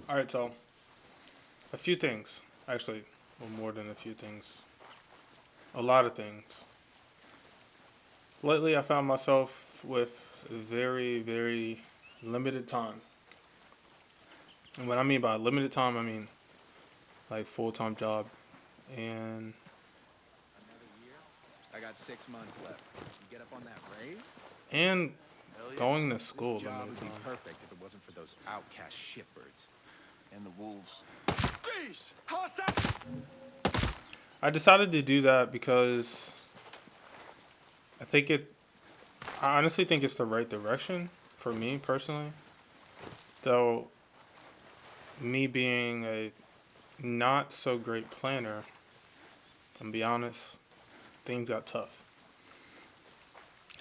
All right, so a few things, actually, well, more than a few things, a lot of things. Lately, I found myself with very, very limited time. And what I mean by limited time, I mean like full time job and Another year? I got 6 months left. You get up on that raise? and Hell yeah. going to This school job limited would be time. perfect if it wasn't for those outcast shitbirds. And the wolves. Freeze! Hostile! I decided to do that because I think it. I honestly think it's the right direction for me personally. Though me being a not so great planner, and be honest, things got tough.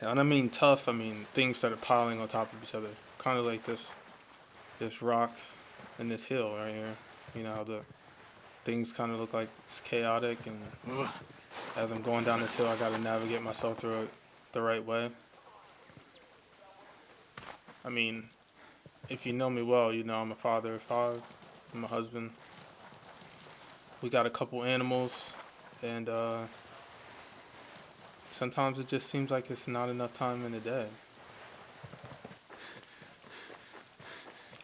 And I mean tough, I mean things started piling on top of each other. Kind of like this rock and this hill right here. You know how the things kind of look like it's chaotic, and as I'm going down this hill, I got to navigate myself through it the right way. I mean, if you know me well, you know I'm a father of five. I'm a husband. We got a couple animals, and sometimes it just seems like it's not enough time in the day.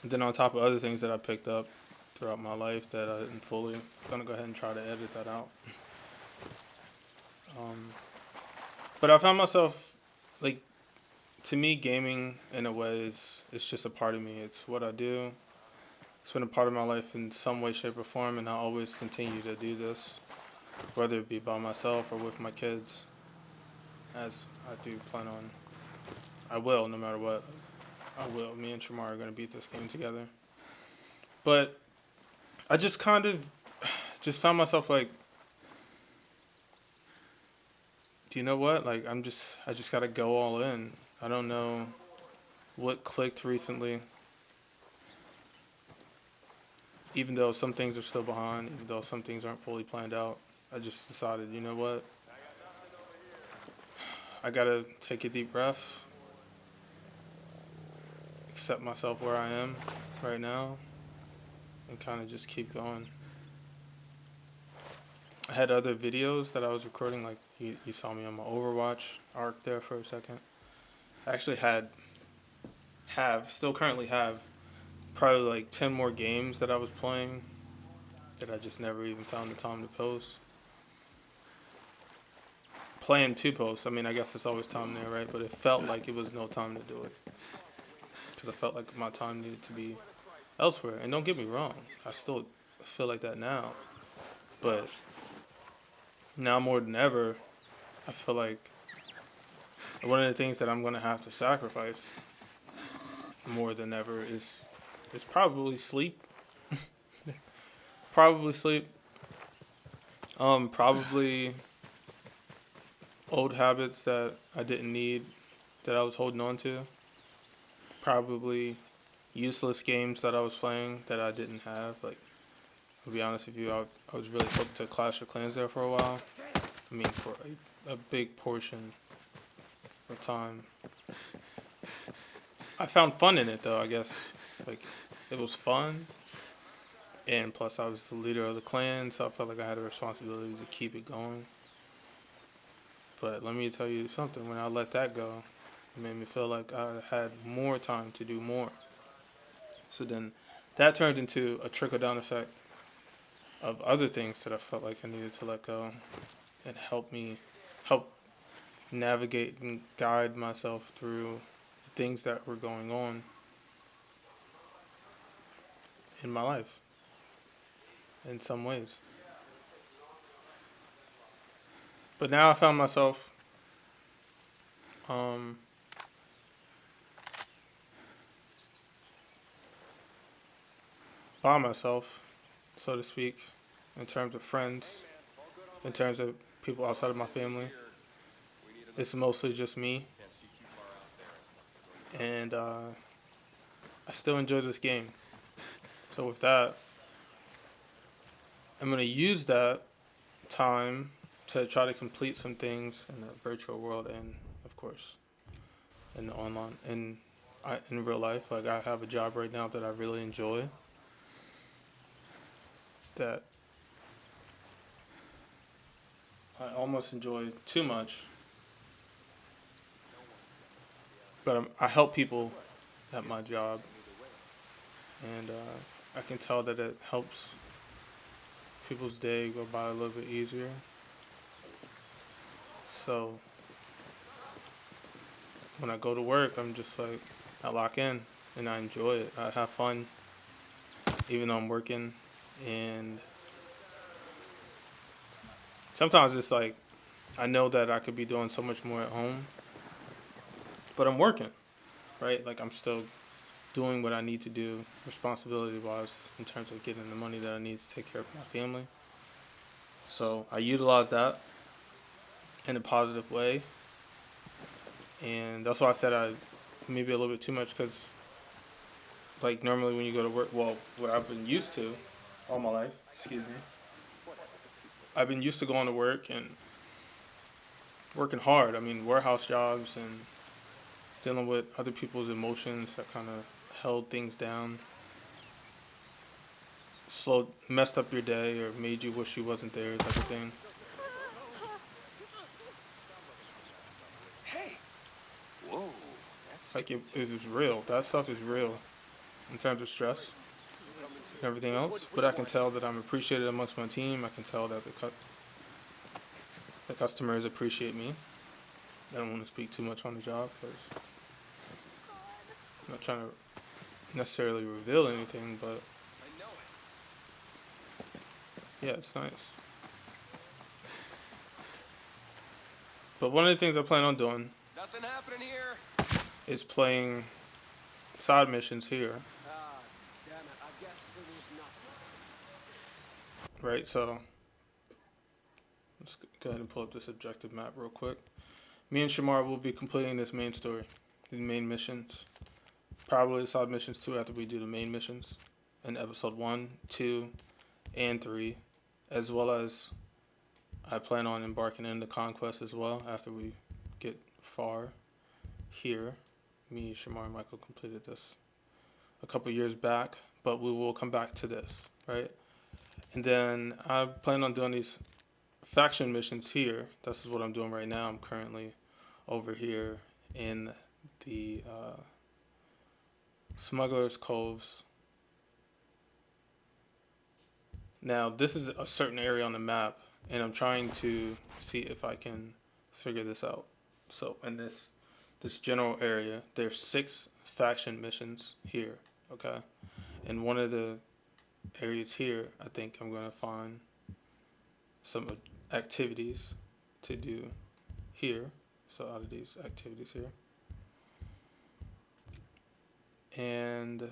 And then on top of other things that I picked up throughout my life that I didn't fully, gonna go ahead and try to edit that out. Um, but I found myself like, to me, gaming in a way is it's just a part of me. It's what I do. It's been a part of my life in some way, shape, or form, and I always continue to do this, whether it be by myself or with my kids, as I do plan on. I will, no matter what. I will. Me and Shamar are gonna beat this game together. But I just kind of just found myself like, do you know what? Like I just gotta go all in. I don't know what clicked recently. Even though some things are still behind, even though some things aren't fully planned out, I just decided, you know what? I gotta take a deep breath, accept myself where I am right now, and kind of just keep going. I had other videos that I was recording, like you saw me on my Overwatch arc there for a second. I actually still currently have probably like 10 more games that I was playing that I just never even found the time to post. Playing to post, I mean, I guess there's always time there, right? But it felt like it was no time to do it because I felt like my time needed to be elsewhere. And don't get me wrong, I still feel like that now. But now more than ever, I feel like one of the things that I'm going to have to sacrifice more than ever is probably sleep. Probably sleep. Probably old habits that I didn't need that I was holding on to. Probably useless games that I was playing that I didn't have. Like, to be honest with you, I was really hooked to Clash of Clans there for a while. I mean, for a big portion of time. I found fun in it though, I guess. Like, it was fun. And plus, I was the leader of the clan, so I felt like I had a responsibility to keep it going. But let me tell you something, when I let that go, it made me feel like I had more time to do more. So then that turned into a trickle down effect of other things that I felt like I needed to let go and help navigate and guide myself through the things that were going on in my life in some ways. But now I found myself um, by myself, so to speak, in terms of friends, in terms of people outside of my family. It's mostly just me, and I still enjoy this game. So with that, I'm gonna use that time to try to complete some things in the virtual world and, of course, in the online in real life. Like I have a job right now that I really enjoy, that I almost enjoy too much. But I help people at my job, and I can tell that it helps people's day go by a little bit easier. So when I go to work, I'm just like, I lock in and I enjoy it. I have fun, even though I'm working. And sometimes it's like, I know that I could be doing so much more at home, but I'm working, right? Like I'm still doing what I need to do responsibility wise in terms of getting the money that I need to take care of my family. So I utilize that in a positive way. And that's why I said I maybe a little bit too much because, like, normally when you go to work, well, what I've been used to all my life, excuse me, I've been used to going to work and working hard. I mean, warehouse jobs and dealing with other people's emotions that kind of held things down, messed up your day or made you wish you wasn't there, type of thing. Hey! Whoa, that's Like it was real. That stuff is real in terms of stress and everything else. But I can tell that I'm appreciated amongst my team. I can tell that the customers appreciate me. I don't want to speak too much on the job because I'm not trying to necessarily reveal anything. But yeah, it's nice. But one of the things I plan on doing nothing happening here. is playing side missions here, Ah, damn it. I guess there was nothing. right? So let's go ahead and pull up this objective map real quick. Me and Shamar will be completing this main story, the main missions. Probably side missions too after we do the main missions in episode 1, 2, and 3, as well as I plan on embarking into conquest as well after we get far here. Me, Shamar, and Michael completed this a couple years back, but we will come back to this, right? And then I plan on doing these faction missions here. This is what I'm doing right now. I'm currently over here in the Smuggler's Coves. Now, this is a certain area on the map, and I'm trying to see if I can figure this out. So, in this general area, there's 6 faction missions here, okay? And one of the areas here, I think I'm going to find some activities to do here. So, out of these activities here. And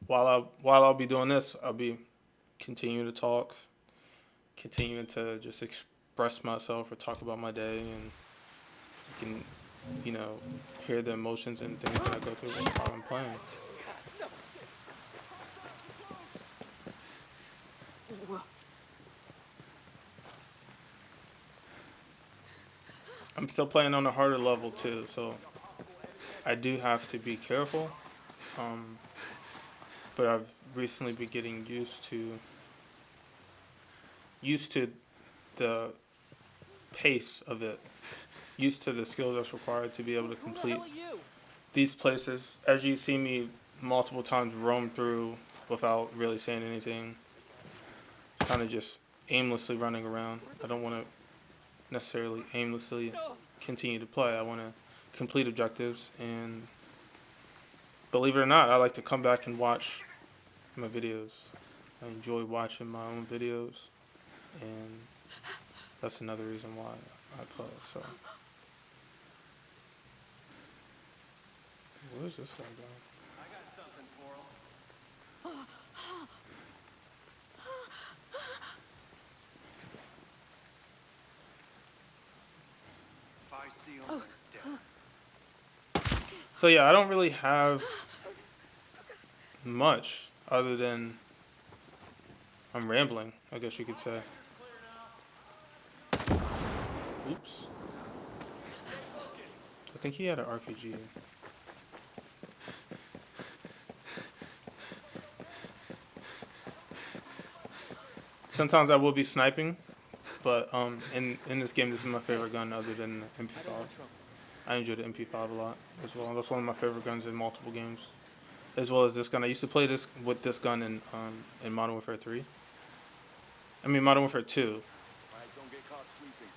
while I'll be doing this, I'll be continuing to talk, continuing to just express myself or talk about my day, and you can, hear the emotions and things that I go through while I'm playing. I'm still playing on a harder level too, so I do have to be careful. But I've recently been getting used to the pace of it, used to the skill that's required to be able to complete these places. As you see me multiple times roam through without really saying anything, kind of just aimlessly running around. I don't want to necessarily aimlessly continue to play. I want to complete objectives, and believe it or not, I like to come back and watch my videos. I enjoy watching my own videos, and that's another reason why I play. So, where's this guy going? I got something for him. If I see him, they're dead. So yeah, I don't really have much other than I'm rambling, I guess you could say. Oops. I think he had an RPG. Sometimes I will be sniping, but in this game, this is my favorite gun other than the MP5. I enjoy the MP5 a lot as well. That's one of my favorite guns in multiple games, as well as this gun. I used to play this with this gun in Modern Warfare 3. I mean Modern Warfare 2, Alright, don't get caught sleeping.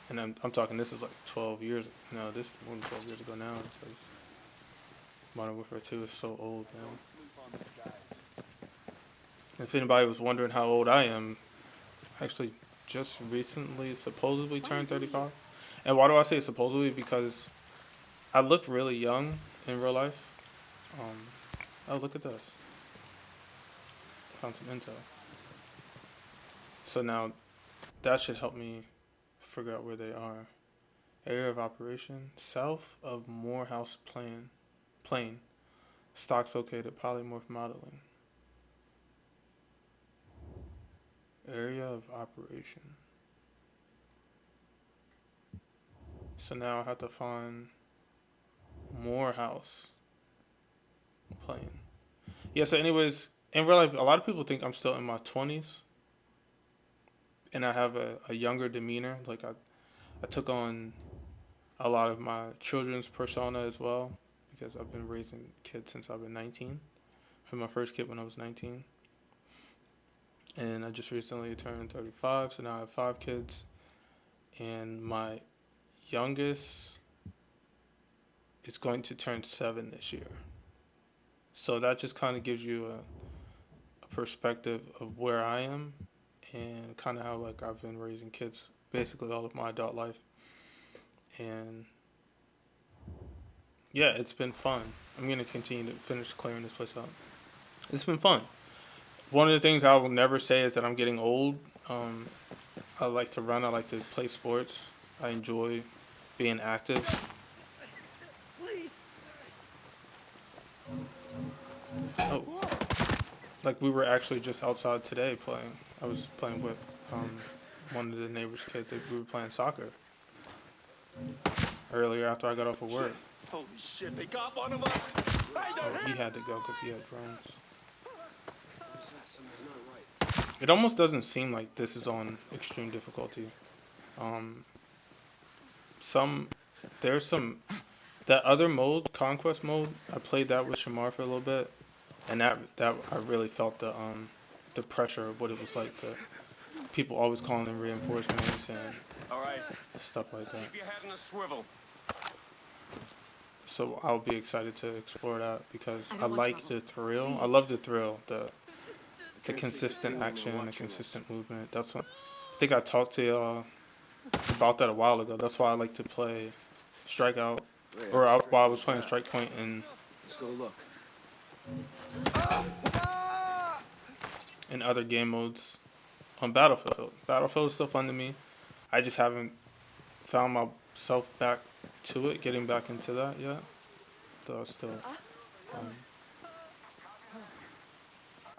and I'm talking. This is like 12 years. No, this is more than 12 years ago now. Because Modern Warfare 2 is so old now. Don't sleep on these guys. If anybody was wondering how old I am, actually just recently supposedly turned 35. And why do I say supposedly? Because I look really young in real life. Oh, look at this. Found some intel. So now that should help me figure out where they are. Area of operation south of Morehouse Plain. Stocks located polymorph modeling. Area of operation. So now I have to find Morehouse Plain. Yeah, so anyways, in real life, a lot of people think I'm still in my 20s. And I have a younger demeanor. Like I took on a lot of my children's persona as well. Because I've been raising kids since I've been 19. I had my first kid when I was 19. And I just recently turned 35, so now I have 5 kids. And my youngest is going to turn 7 this year. So that just kind of gives you a perspective of where I am and kind of how like I've been raising kids basically all of my adult life. And yeah, it's been fun. I'm going to continue to finish clearing this place out. It's been fun. One of the things I will never say is that I'm getting old. I like to run. I like to play sports. I enjoy being active. Please. Oh, like we were actually just outside today playing. I was playing with one of the neighbors' kids. We were playing soccer earlier after I got off of work. Holy shit, they got one of us! Oh, he had to go because he had drones. What is that? Something's not right. It almost doesn't seem like this is on extreme difficulty. There's some that other mode, conquest mode. I played that with Shamar for a little bit, and that I really felt the pressure of what it was like to people always calling in reinforcements and Alright, stuff like that. keep your head in a swivel. So I'll be excited to explore that because I I don't want like trouble. the thrill. I love the thrill, the consistent action, the consistent movement. That's what I think I talked to y'all about that a while ago. That's why I like to play Strikeout, or while I was playing Strikepoint Let's go look. and other game modes on Battlefield. Battlefield is still fun to me. I just haven't found myself back to it, getting back into that yet. Though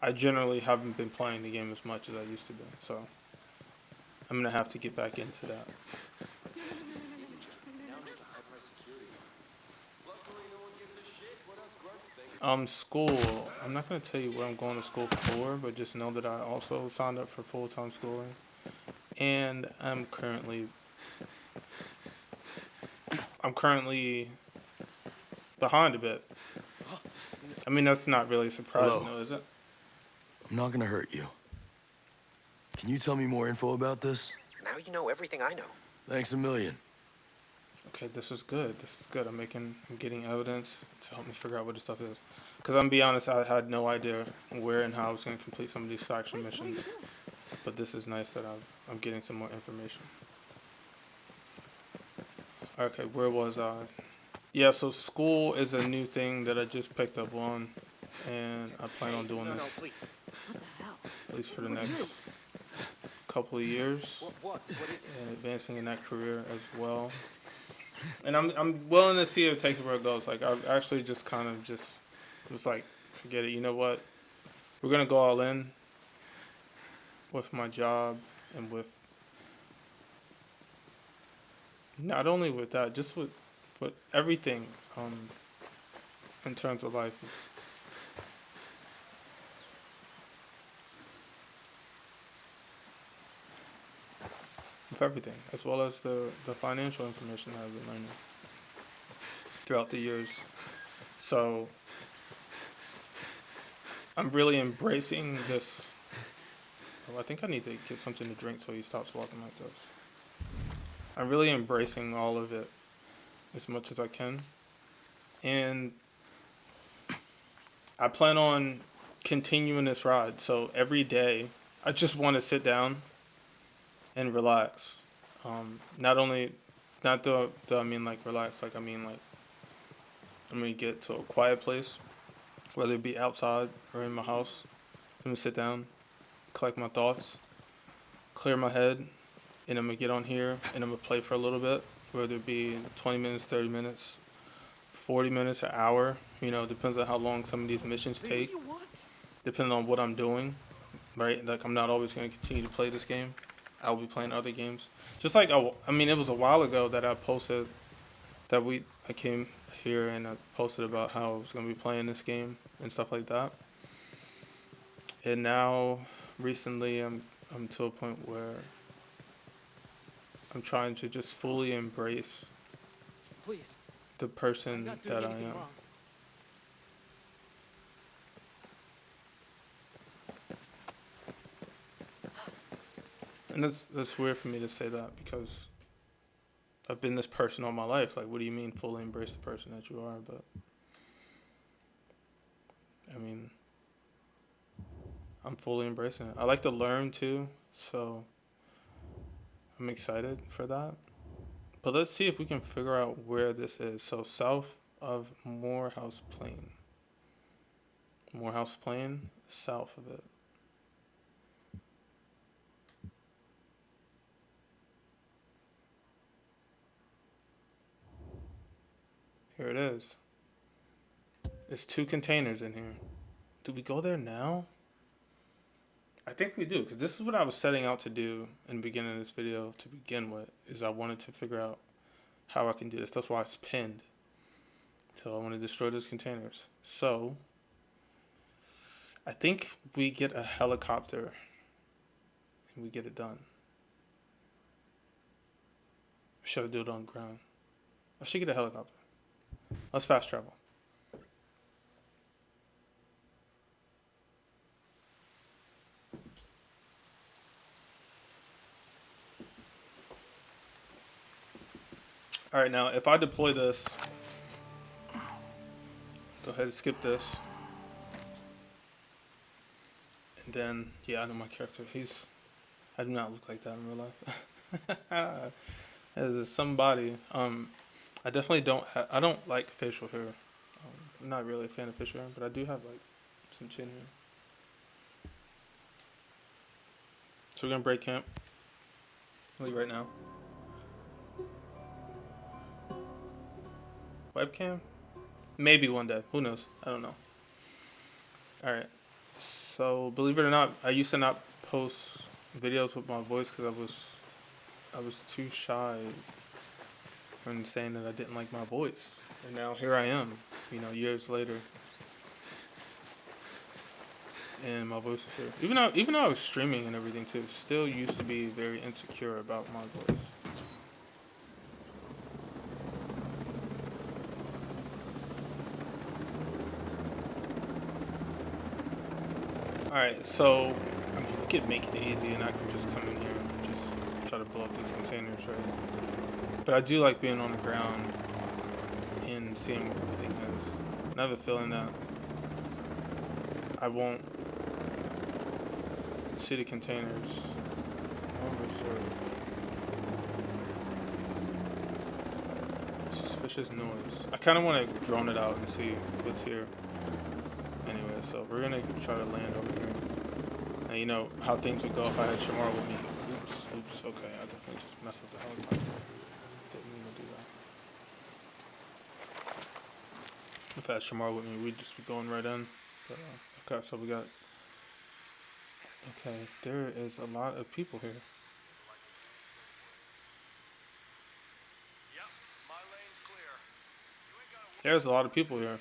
I generally haven't been playing the game as much as I used to be. So I'm gonna have to get back into that. School. I'm not gonna tell you what I'm going to school for, but just know that I also signed up for full-time schooling, and I'm currently behind a bit. I mean, that's not really surprising, Hello. though, is it? I'm not gonna hurt you. Can you tell me more info about this? Now you know everything I know. Thanks a million. Okay, this is good. This is good. I'm getting evidence to help me figure out what this stuff is. Because I'm gonna be honest, I had no idea where and how I was gonna complete some of these faction missions. But this is nice that I'm getting some more information. Okay, where was I? Yeah, so school is a new thing that I just picked up on, and I plan on doing No, this please. What the hell? at least for the next couple of years, What is it? and advancing in that career as well. And I'm willing to see it take where it goes. Like I've actually just kind of just was like, forget it. You know what? We're gonna go all in with my job and with not only with that, just with everything in terms of life. with everything, as well as the financial information that I've been learning throughout the years. So I'm really embracing this. Oh, I think I need to get something to drink so he stops walking like this. I'm really embracing all of it as much as I can. And I plan on continuing this ride. So every day, I just want to sit down and relax. Not only, not do I mean like relax, like I mean like I'm gonna get to a quiet place, whether it be outside or in my house. I'm gonna sit down, collect my thoughts, clear my head, and I'm gonna get on here and I'm gonna play for a little bit, whether it be 20 minutes, 30 minutes, 40 minutes, an hour. You know, depends on how long some of these missions take, depending on what I'm doing, right? Like, I'm not always gonna continue to play this game. I'll be playing other games. Just like, I mean, it was a while ago that I posted that I came here and I posted about how I was gonna be playing this game and stuff like that. And now, recently, I'm to a point where I'm trying to just fully embrace Please, the I'm person not doing that I anything am. wrong. And that's weird for me to say that because I've been this person all my life. Like, what do you mean fully embrace the person that you are? But I mean, I'm fully embracing it. I like to learn too, so I'm excited for that. But let's see if we can figure out where this is. So south of Morehouse Plain. Morehouse Plain, south of it. Here it is. There's 2 containers in here. Do we go there now? I think we do, because this is what I was setting out to do in the beginning of this video to begin with, is I wanted to figure out how I can do this. That's why it's pinned. So I want to destroy those containers. So I think we get a helicopter and we get it done. Or should I do it on ground? I should get a helicopter. Let's fast travel. Alright, now if I deploy this, go ahead and skip this. And then, yeah, I know my character. I do not look like that in real life. As somebody, I definitely I don't like facial hair. I'm not really a fan of facial hair, but I do have like some chin hair. So we're gonna break camp. Like right now. Webcam? Maybe one day. Who knows? I don't know. Alright. So believe it or not, I used to not post videos with my voice because I was too shy from saying that I didn't like my voice. And now here I am, you know, years later. And my voice is here. Even though I was streaming and everything too, still used to be very insecure about my voice. Alright, so I mean we could make it easy and I can just come in here and just try to blow up these containers, right? But I do like being on the ground and seeing what everything is. And I have a feeling that I won't see the containers. No reserve. Suspicious noise. I kind of want to drone it out and see what's here. Anyway, so we're gonna try to land over here. And you know how things would go if I had Shamar with me. Oops, okay, I definitely just messed up the helicopter. Didn't mean to do that. If I had Shamar with me, we'd just be going right in. But, okay, so we got... Okay, there is a lot of people here. Yep, my lane's clear. There's a lot of people here.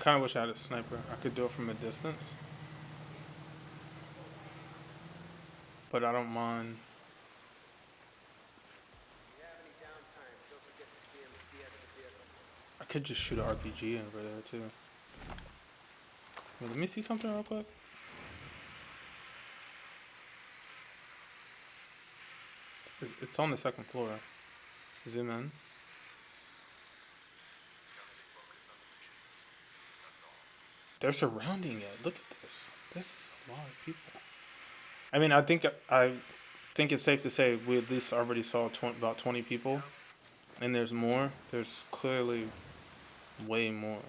Kind of wish I had a sniper. I could do it from a distance, but I don't mind. I could just shoot an RPG over there too. Wait, let me see something real quick. It's on the second floor. Zoom in. They're surrounding it. Look at this. This is a lot of people. I mean, I think it's safe to say we at least already saw about 20 people, and there's more. There's clearly way more.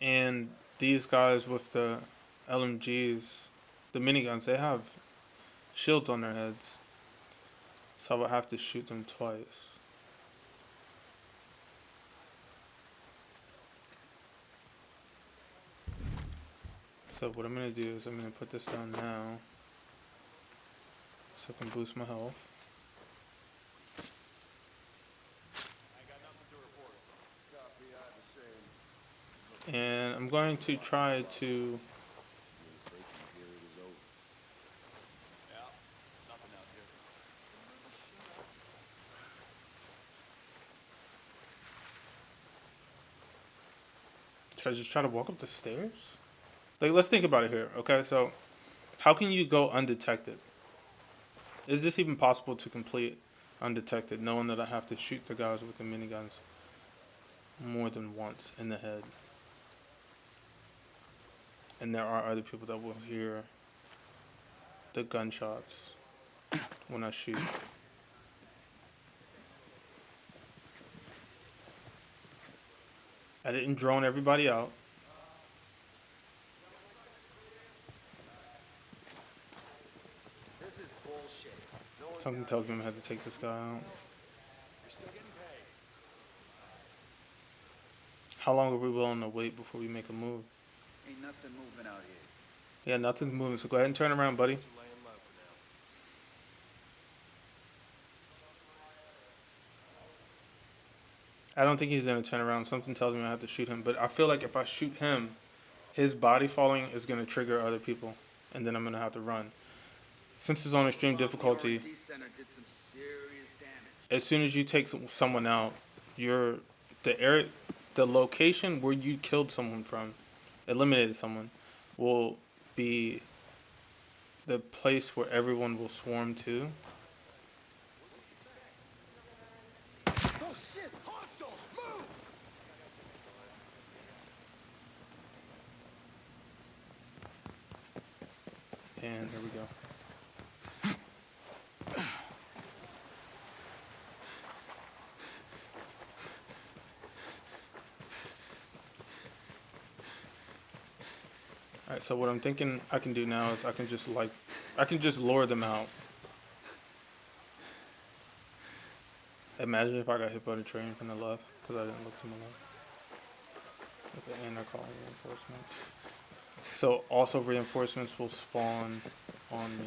And these guys with the LMGs, the miniguns, they have shields on their heads, so I would have to shoot them twice. So what I'm gonna do is I'm gonna put this down now, so I can boost my health. And I'm going to try to just try to walk up the stairs. Like, let's think about it here, okay? So, how can you go undetected? Is this even possible to complete undetected, knowing that I have to shoot the guys with the miniguns more than once in the head? And there are other people that will hear the gunshots when I shoot. I didn't drone everybody out. This is bullshit. No one's Something tells me I'm gonna have to take this guy out. You're still getting paid. How long are we willing to wait before we make a move? Ain't nothing moving out here. Yeah, nothing's moving, so go ahead and turn around, buddy. I don't think he's gonna turn around. Something tells me I have to shoot him, but I feel like if I shoot him, his body falling is gonna trigger other people, and then I'm gonna have to run. Since it's on extreme difficulty, as soon as you take someone out, the location where you killed someone from, eliminated someone, will be the place where everyone will swarm to. Oh shit! Hostiles! Move! And here we go. Alright, so what I'm thinking I can do now is I can just lure them out. Imagine if I got hit by the train from the left, because I didn't look to my left. Okay, and they're calling reinforcements. So also reinforcements will spawn on me.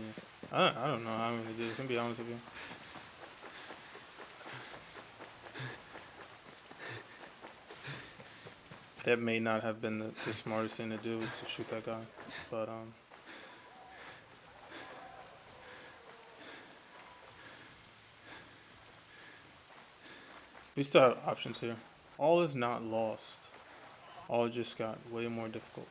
I don't know how I'm gonna do this, I'm gonna be honest with you. That may not have been the smartest thing to do, was to shoot that guy. But we still have options here. All is not lost. All just got way more difficult.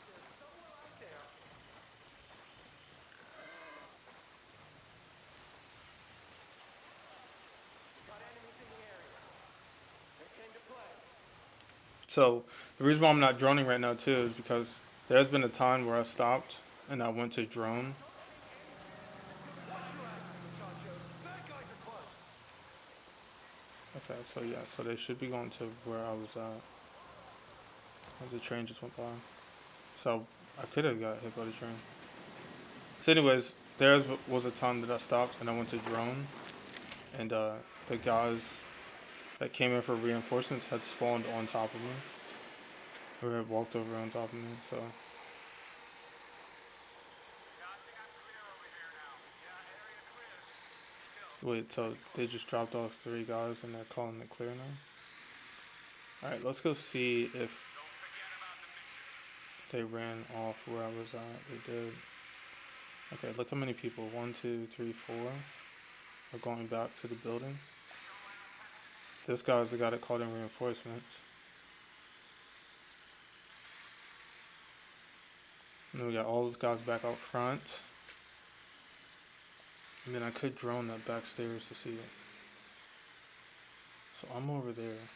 So the reason why I'm not droning right now too is because there's been a time where I stopped and I went to drone. Okay, so yeah, so they should be going to where I was at. The train just went by. So I could have got hit by the train. So anyways, there was a time that I stopped and I went to drone, and the guys that came in for reinforcements had spawned on top of me, or had walked over on top of me. So Wait, so they just dropped off 3 guys and they're calling it clear now? Alright, let's go see if they ran off where I was at. They did. Okay, look how many people. 1, 2, 3, 4 are going back to the building. This guy's the guy that called in reinforcements. And then we got all those guys back out front. And then I could drone that back stairs to see it. So I'm over there.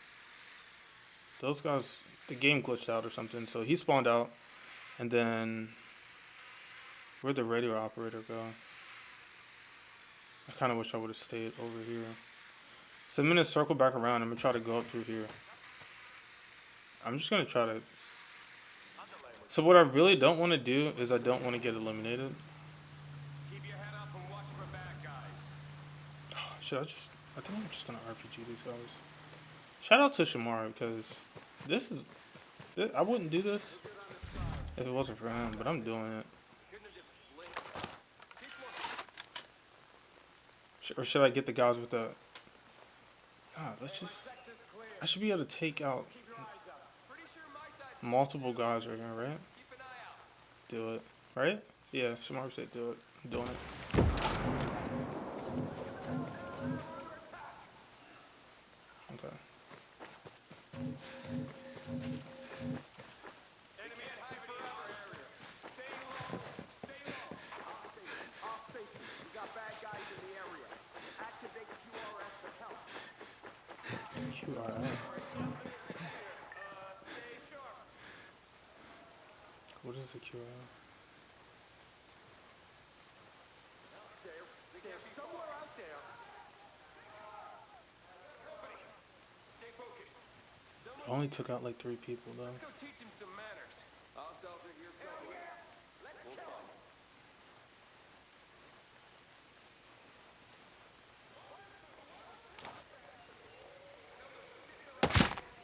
Those guys, the game glitched out or something. So he spawned out. And then, where'd the radio operator go? I kind of wish I would have stayed over here. So I'm going to circle back around. I'm going to try to go up through here. I'm just going to try to... So what I really don't want to do is I don't want to get eliminated. Keep your head up and watch for bad guys. I think I'm just going to RPG these guys. Shout out to Shamar because I wouldn't do this if it wasn't for him, but I'm doing it. Or should I get the guys with the... I should be able to take out multiple guys right here, right? Do it. Right? Yeah, Shamar said do it. I'm doing it. Okay. Enemy at high forever area. Stay low. Stay low. All stations, we got bad guys in the area. Activate QRS for help. QRL. Stay sharp. What is the QRL? They're somewhere out there. Stay focused. I only took out like 3 people though. Go teach him some manners. Ourselves are here somewhere. We'll find them.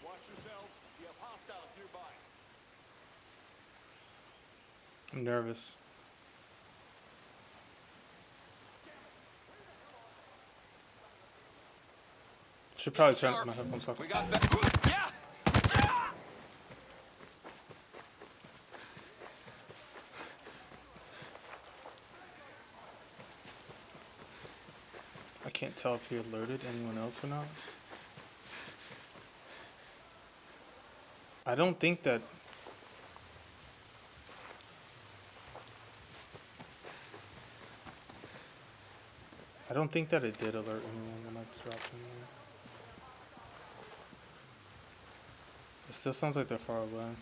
Watch yourselves. We have hostiles nearby. I'm nervous. Should probably turn my headphones off. We got that. Yeah. I can't tell if he alerted anyone else or not. I don't think that... I don't think that it did alert anyone when I dropped in there. It still sounds like they're far away.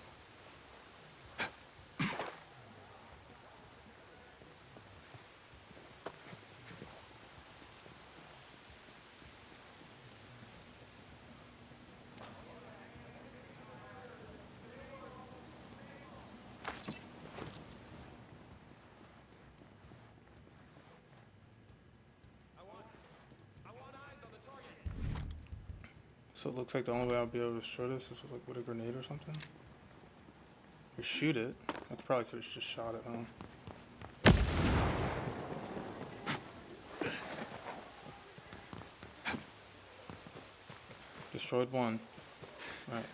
I want eyes on the target. So it looks like the only way I'll be able to destroy this is like with a grenade or something. Or shoot it. I probably could have just shot it, huh? Destroyed 1. Alright.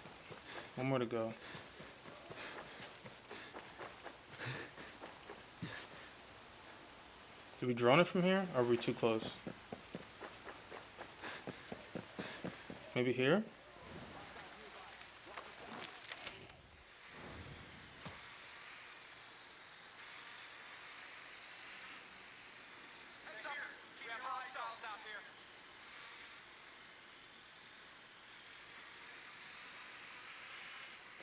1 more to go. Did we drone it from here? Or are we too close? Maybe here? Heads up. We have hostiles out here.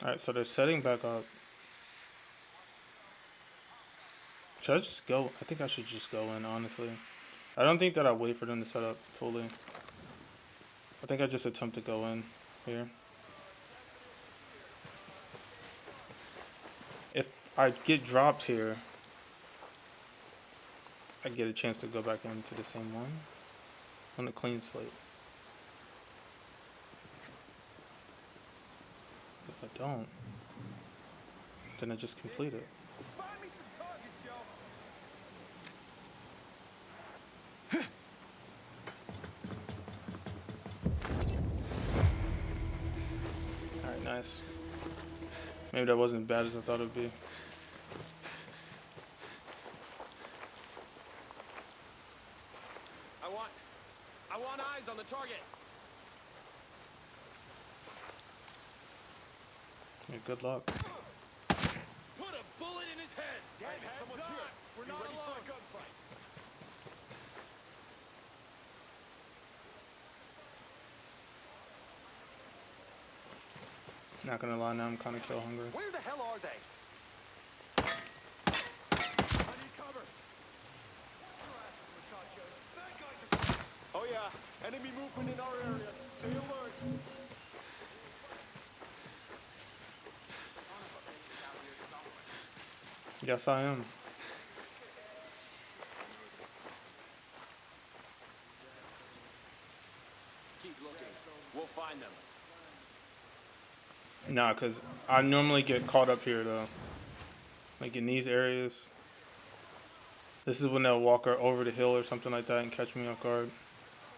Alright, so they're setting back up. Should I just go? I think I should just go in, honestly. I don't think that I'll wait for them to set up fully. I think I just attempt to go in here. If I get dropped here, I get a chance to go back into the same one on a clean slate. If I don't, then I just complete it. Find me some targets, yo. Nice. Maybe that wasn't as bad as I thought it would be. I want eyes on the target. Yeah, good luck. Put a bullet in his head. Damn it, someone's here. We're not ready for a gunfight. Not gonna lie, now I'm kind of kill hungry. Where the hell are they? I need cover. Oh yeah, enemy movement in our area. Stay alert. Yes, I am. Keep looking. We'll find them. Nah, cause I normally get caught up here though. Like in these areas. This is when they'll walk over the hill or something like that and catch me off guard.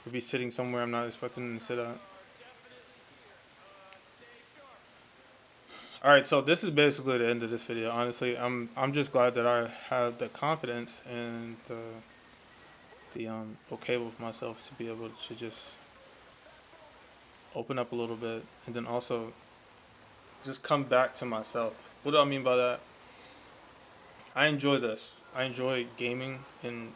Or be sitting somewhere I'm not expecting them to sit at. Alright, so this is basically the end of this video. Honestly, I'm just glad that I have the confidence and the okay with myself to be able to just open up a little bit and then also just come back to myself. What do I mean by that? I enjoy this. I enjoy gaming, and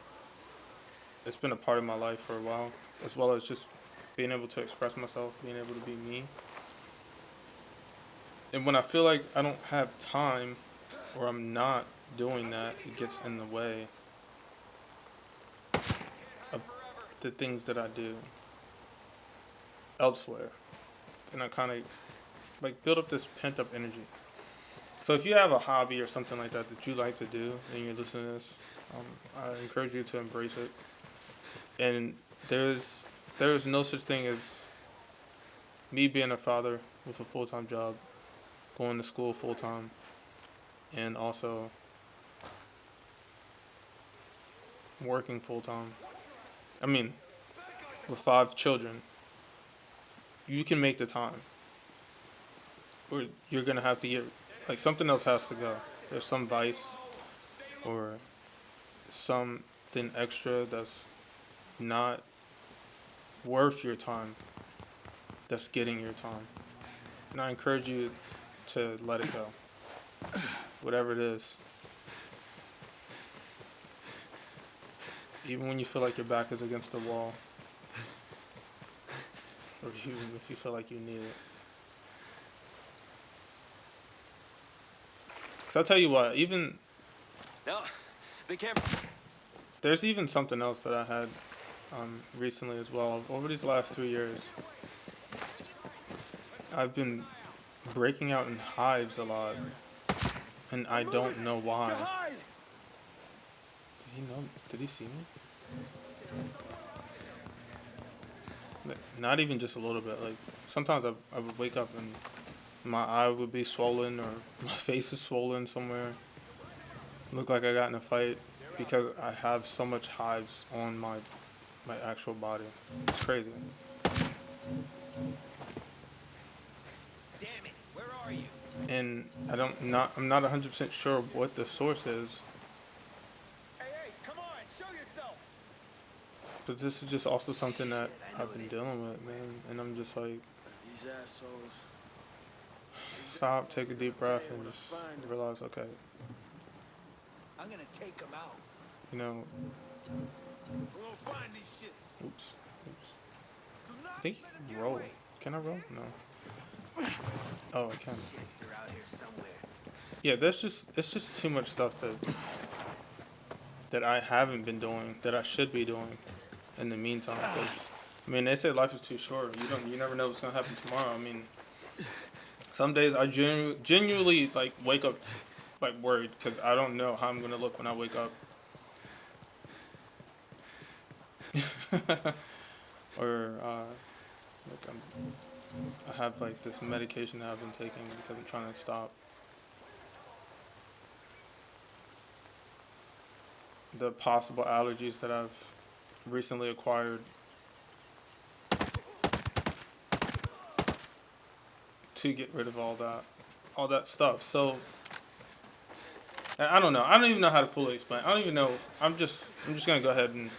it's been a part of my life for a while, as well as just being able to express myself, being able to be me. And when I feel like I don't have time or I'm not doing that, it gets in the way of the things that I do elsewhere. And I kind of like build up this pent up energy. So if you have a hobby or something like that that you like to do and you're listening to this, I encourage you to embrace it. And there's no such thing as me being a father with a full-time job, going to school full-time, and also working full-time. I mean, with 5 children, you can make the time. Or you're going to have to get, like, something else has to go. There's some vice or something extra that's not worth your time, that's getting your time. And I encourage you to let it go. Whatever it is. Even when you feel like your back is against the wall. Or even if you feel like you need it. So I'll tell you what, even No, they can't. there's even something else that I had recently as well. Over these last 3 years, I've been breaking out in hives a lot, and I don't know why. Hide! Did he know? Did he see me? Like, not even just a little bit. Like sometimes I would wake up and my eye would be swollen or my face is swollen somewhere. Look like I got in a fight because I have so much hives on my actual body. It's crazy. Damn it, where are you? And I'm not 100% sure what the source is. Hey, come on, show yourself. But this is just also something that I've been dealing with, man. And I'm just like, These assholes. stop, take a deep breath, and just realize, okay, I'm gonna take them out. you know, We're gonna find these shits. oops. I think you can roll. Can I roll? No. Oh, I can. Shits are out here somewhere. Yeah, it's just too much stuff that I haven't been doing that I should be doing in the meantime. 'Cause, I mean, they say life is too short. You never know what's gonna happen tomorrow. I mean, some days I genuinely like wake up like worried because I don't know how I'm gonna look when I wake up. Or like I have like this medication that I've been taking because I'm trying to stop the possible allergies that I've recently acquired. to get rid of all that stuff. So I don't know. I don't even know how to fully explain. I don't even know. I'm just gonna go ahead and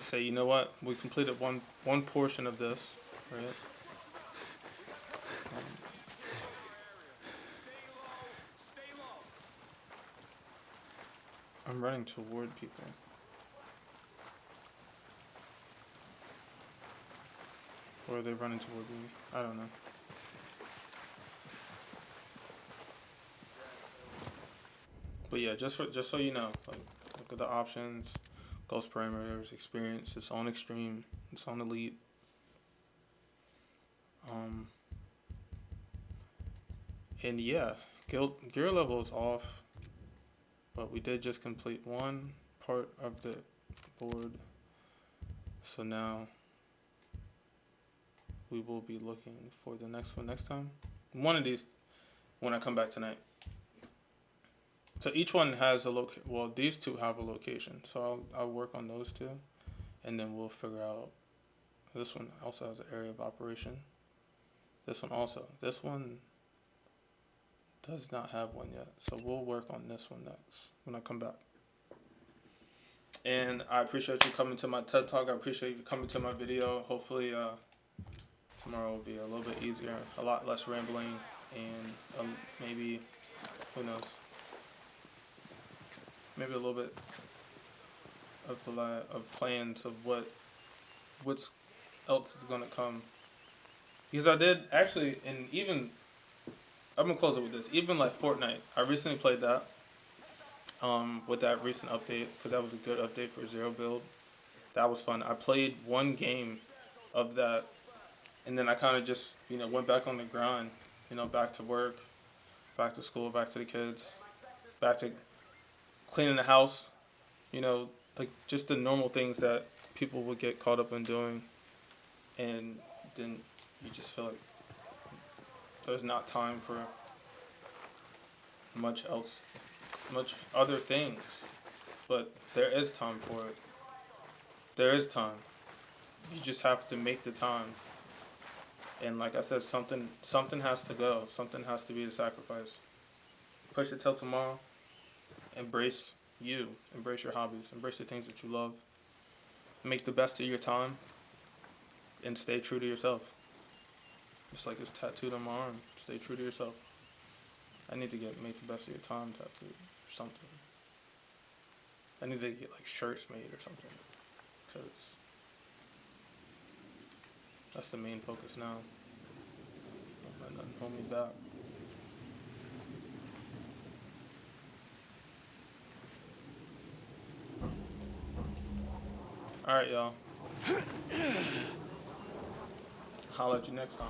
say, you know what? We completed one portion of this, right? I'm running toward people. Or are they running toward me? I don't know. But yeah, just so you know, like look at the options, ghost parameters, experience. It's on extreme. It's on elite. Um, and yeah, gear level is off, but we did just complete one part of the board. So now we will be looking for the next one next time. One of these when I come back tonight. So each one has a well, these two have a location. So I'll work on those two, and then we'll figure out. This one also has an area of operation. This one also. This one does not have one yet. So we'll work on this one next when I come back. And I appreciate you coming to my TED Talk. I appreciate you coming to my video. Hopefully tomorrow will be a little bit easier, a lot less rambling, and maybe, who knows, maybe a little bit of plans of what's else is gonna come. Because I did actually, and even I'm gonna close it with this. Even like Fortnite, I recently played that. With that recent update, because that was a good update for Zero Build. That was fun. I played one game of that, and then I kind of just went back on the grind. Back to work, back to school, back to the kids, back to cleaning the house. Like just the normal things that people would get caught up in doing, and then you just feel like there's not time for much else, much other things, but there is time for it. There is time. You just have to make the time. And like I said, something has to go. Something has to be the sacrifice. Push it till tomorrow. Embrace you. Embrace your hobbies. Embrace the things that you love. Make the best of your time. And stay true to yourself. Just like it's tattooed on my arm. Stay true to yourself. I need to make the best of your time tattooed or something. I need to get like shirts made or something. Because that's the main focus now. Don't let nothing hold me back. Alright, y'all. Holla at you next time.